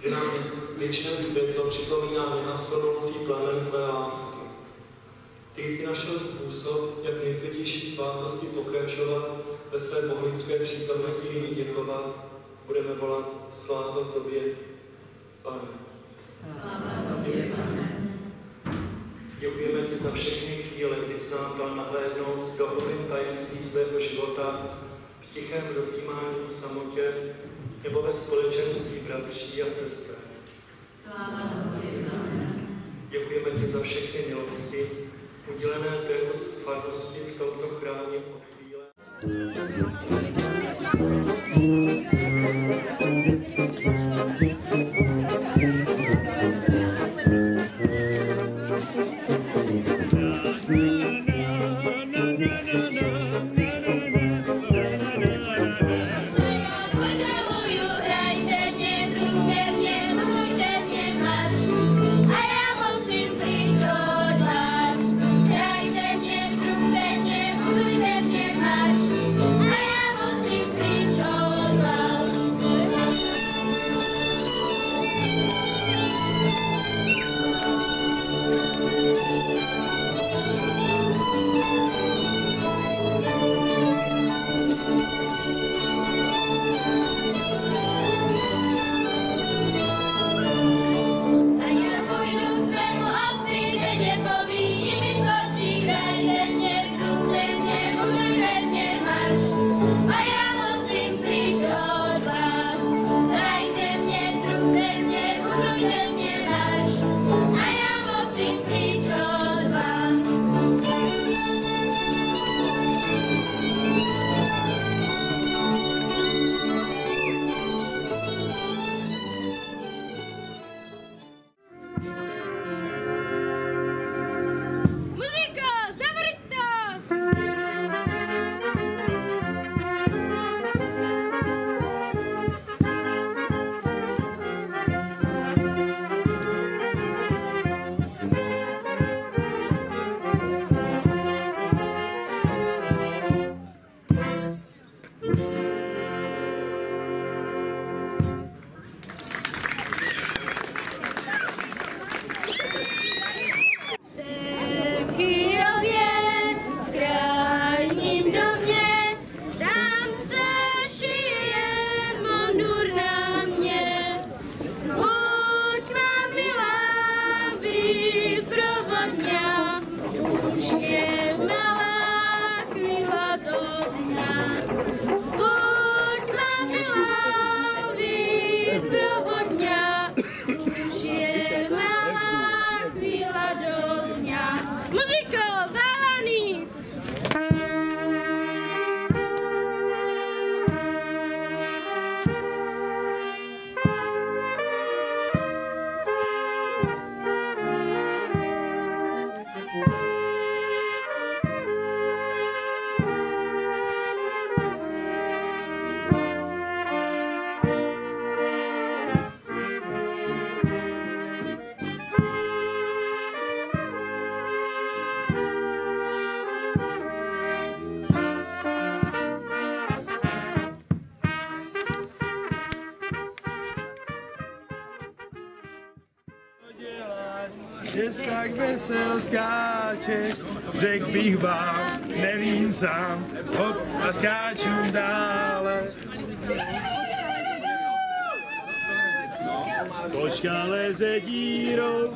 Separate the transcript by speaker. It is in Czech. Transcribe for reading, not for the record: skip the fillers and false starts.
Speaker 1: Že nám věčné světlo připomíná nenásledující plamen tvé lásky. Ty jsi našel způsob, jak nejsvětější svátosti pokračovat, ve své bohnické přítomnosti jiný děkovat. Budeme volat sláva tobě, Pane.
Speaker 2: Sláva tobě, Pane.
Speaker 1: Děkujeme ti za všechny chvíle, kdy jsi nám dal nahlédnout do hlubin tajemství svého života, v tichém rozjímání v samotě, nebo ve společenství bratří a sester.
Speaker 2: Sláva tobě, Pane.
Speaker 1: Děkujeme ti za všechny milosti, udělené této farnosti v tomto chrámě od chvíle.
Speaker 3: Že tak vesel skáče, řekl bych vám, nevím sám, hop a skáču dále. Kočka leze dírou.